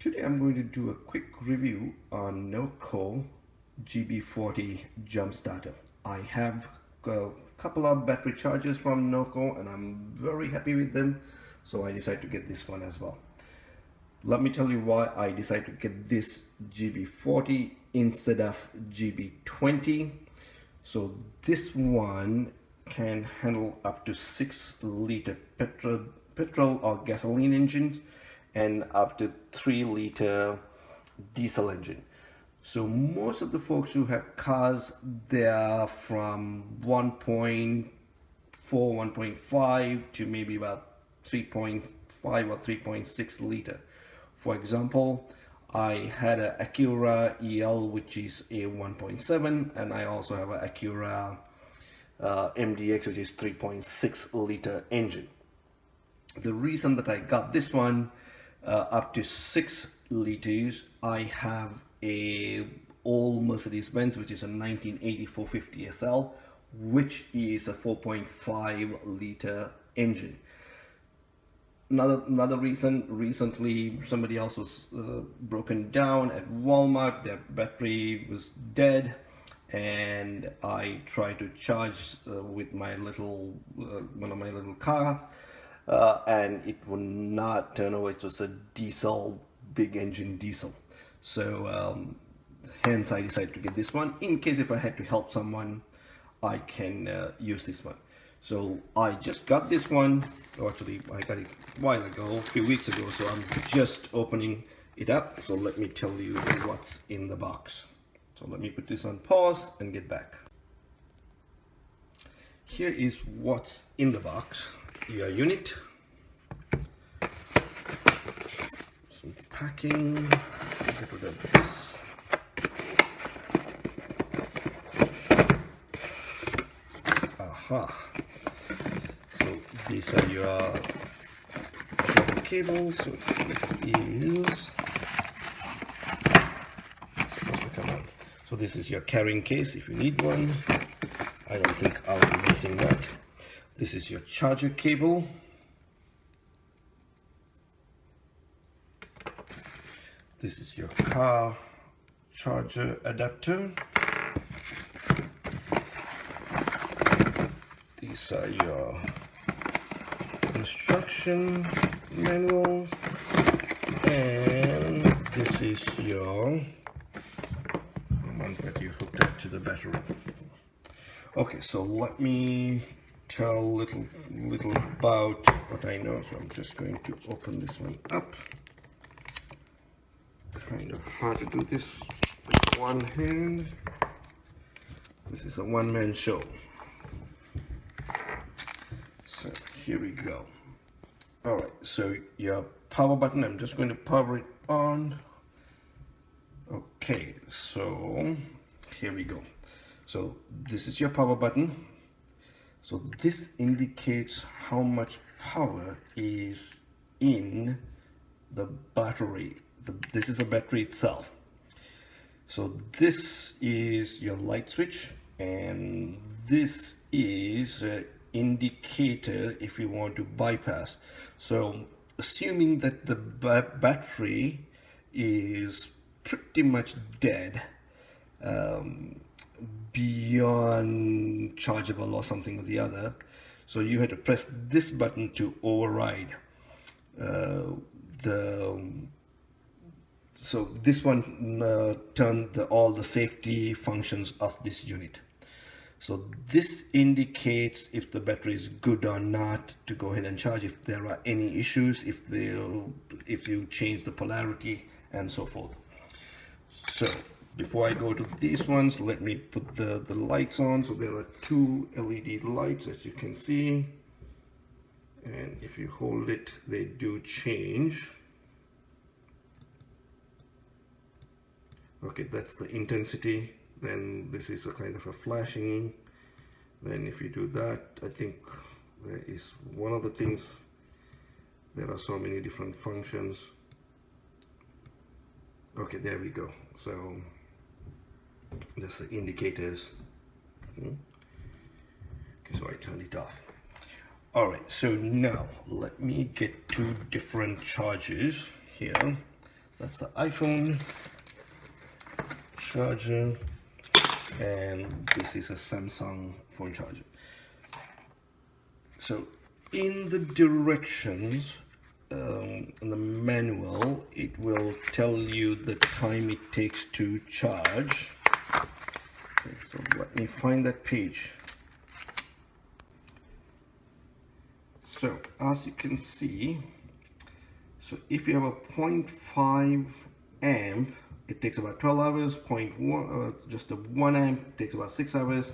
Today I'm going to do a quick review on NOCO GB40 jump starter. I have a couple of battery chargers from NOCO and I'm very happy with them, so I decided to get this one as well. Let me tell you why I decided to get this GB40 instead of GB20. So this one can handle up to 6-liter petrol or gasoline engines and up to 3-liter diesel engine. So most of the folks who have cars, they are from 1.4, 1.5 to maybe about 3.5 or 3.6 liter. For example, I had an Acura EL which is a 1.7, and I also have an Acura MDX which is 3.6 liter engine. The reason that I got this one up to 6 liters, I have a old Mercedes-Benz which is a 1980 450 SL, which is a 4.5 liter engine. Another reason, recently somebody else was broken down at Walmart. Their battery was dead, and I tried to charge with my little one of my little car, and it would not turn over. It was a diesel, big engine diesel. So hence I decided to get this one in case if I had to help someone, I can use this one. So I just got this one, or actually I got it a while ago, a few weeks ago, so I'm just opening it up. So let me tell you what's in the box. So let me put this on pause and get back. Here is what's in the box. Your unit, some packing, get rid of this. Aha. So these are your cables. So it is supposed to come out. So this is your carrying case if you need one. I don't think I'll be using that. This is your charger cable. This is your car charger adapter. These are your instruction manual, and this is your ones that you hooked up to the battery. Okay, so let me tell a little about what I know. So I'm just going to open this one up. Kind of hard to do this with one hand. This is a one-man show. So here we go. All right, so your power button, I'm just going to power it on. Okay, so here we go. So this is your power button. So this indicates how much power is in the battery. This is a battery itself. So this is your light switch, and this is an indicator if you want to bypass. So assuming that the battery is pretty much dead, beyond chargeable or something or the other, so you had to press this button to override so this one turned all the safety functions of this unit. So this indicates if the battery is good or not to go ahead and charge, if there are any issues, if you change the polarity and so forth. So before I go to these ones, let me put the lights on. So there are 2 LED lights, as you can see, and if you hold it, they do change. Okay, that's the intensity. Then this is a kind of a flashing. Then if you do that, I think there is one of the things, there are so many different functions. Okay, there we go. So that's the indicators. Okay, so I turned it off. All right, so now let me get 2 different chargers here That's the iPhone charger, and this is a Samsung phone charger. So in the directions, in the manual, it will tell you the time it takes to charge. Okay, so let me find that page. So as you can see, so if you have a 0.5 amp, it takes about 12 hours. 0.1, just a 1 amp takes about 6 hours.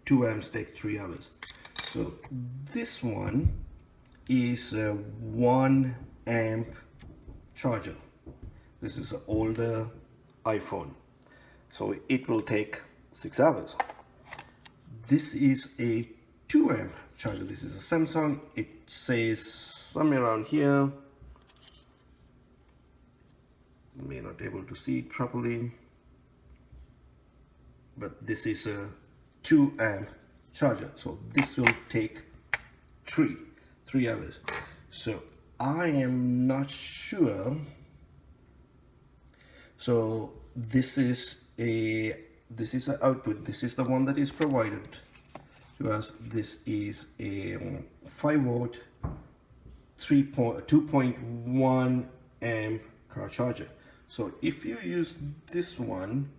2 amps takes 3 hours. So this one is a 1 amp charger. This is an older iPhone, so it will take 6 hours. This is a 2 amp charger. This is a Samsung. It says somewhere around here. May not be able to see it properly, but this is a 2 amp charger, so this will take 3 hours. So I am not sure. So this is an output. This is the one that is provided to us. This is a 5 volt 2.1 amp car charger. So if you use this one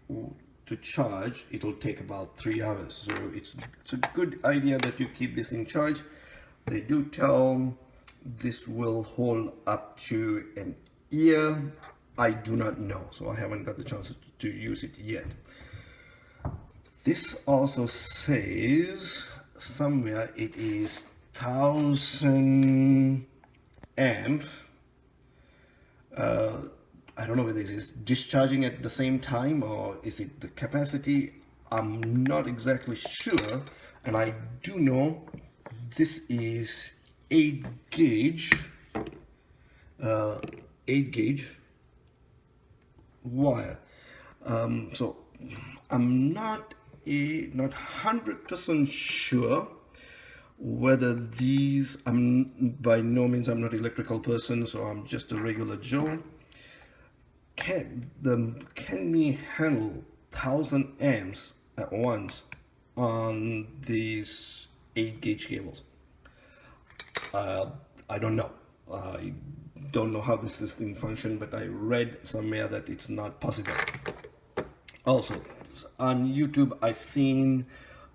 to charge, it'll take about 3 hours. So it's a good idea that you keep this in charge. They do tell this will hold up to an year. I do not know, so I haven't got the chance to use it yet. This also says somewhere it is 1000 amps. I don't know whether this is discharging at the same time or is it the capacity. I'm not exactly sure, and I do know this is 8 gauge wire. So I'm not 100% sure whether these, by no means I'm not an electrical person, so I'm just a regular Joe. Can we handle 1000 amps at once on these 8 gauge cables? I don't know. I don't know how this thing functions, but I read somewhere that it's not possible. Also, on YouTube, I've seen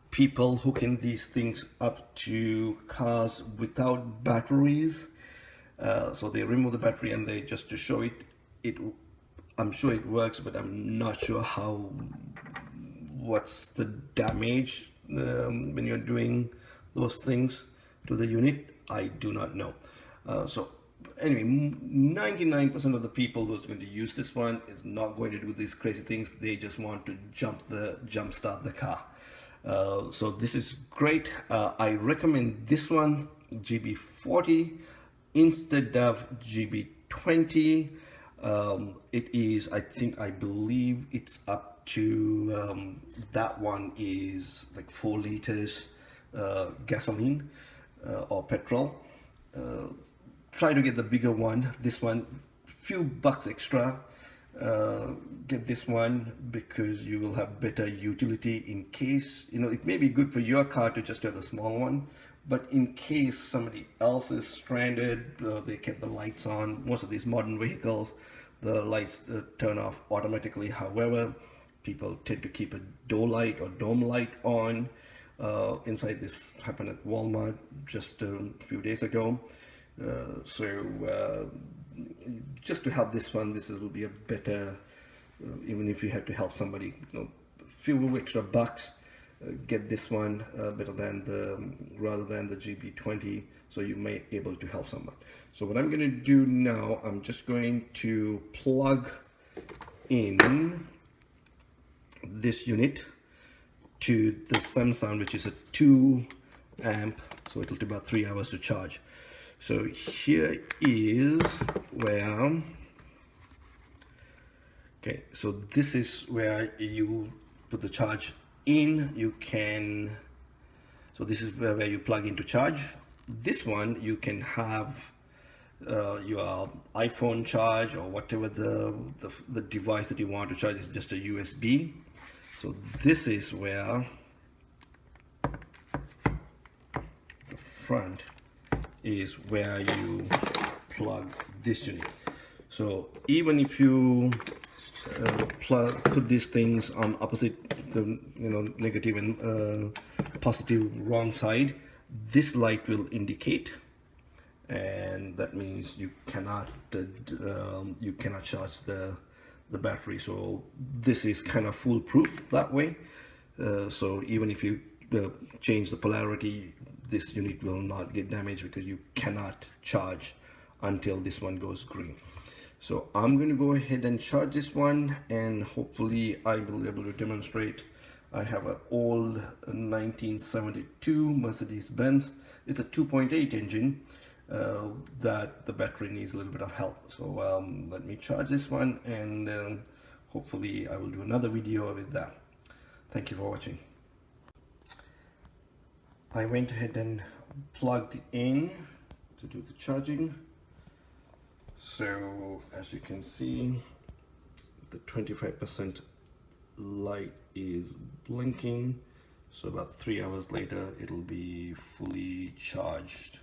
people hooking these things up to cars without batteries. So they remove the battery and they just to show it. I'm sure it works, but I'm not sure what's the damage when you're doing those things to the unit. I do not know. So anyway, 99% of the people who's going to use this one is not going to do these crazy things. They just want to jumpstart the car. So this is great. I recommend this one, GB40, instead of GB20. It is, I believe it's up to, that one is like 4 liters gasoline or petrol. Try to get the bigger one. This one, few bucks extra. Get this one because you will have better utility in case, it may be good for your car to just have the small one, but in case somebody else is stranded, they kept the lights on. Most of these modern vehicles, the lights turn off automatically. However, people tend to keep a door light or dome light on. Inside, this happened at Walmart just a few days ago. Just to have this one, this will be a better, even if you have to help somebody, few extra bucks, get this one better than rather than the GB20, so you may be able to help someone. So what I'm going to do now, I'm just going to plug in this unit to the Samsung, which is a 2 amp, so it'll take about 3 hours to charge. So here is where, okay, so this is where you put the charge in. So this is where you plug in to charge. This one you can have your iPhone charge, or whatever the device that you want to charge is just a USB. So this is where the front is where you plug this unit. So even if you put these things on opposite, the negative and positive wrong side, this light will indicate, and that means you cannot charge the battery. So this is kind of foolproof that way. So even if you change the polarity, this unit will not get damaged, because you cannot charge until this one goes green. So I'm going to go ahead and charge this one, and hopefully I will be able to demonstrate. I have an old 1972 Mercedes-Benz. It's a 2.8 engine that the battery needs a little bit of help. So let me charge this one, and hopefully I will do another video with that. Thank you for watching. I went ahead and plugged in to do the charging. So as you can see, the 25% light is blinking. So about 3 hours later, it'll be fully charged.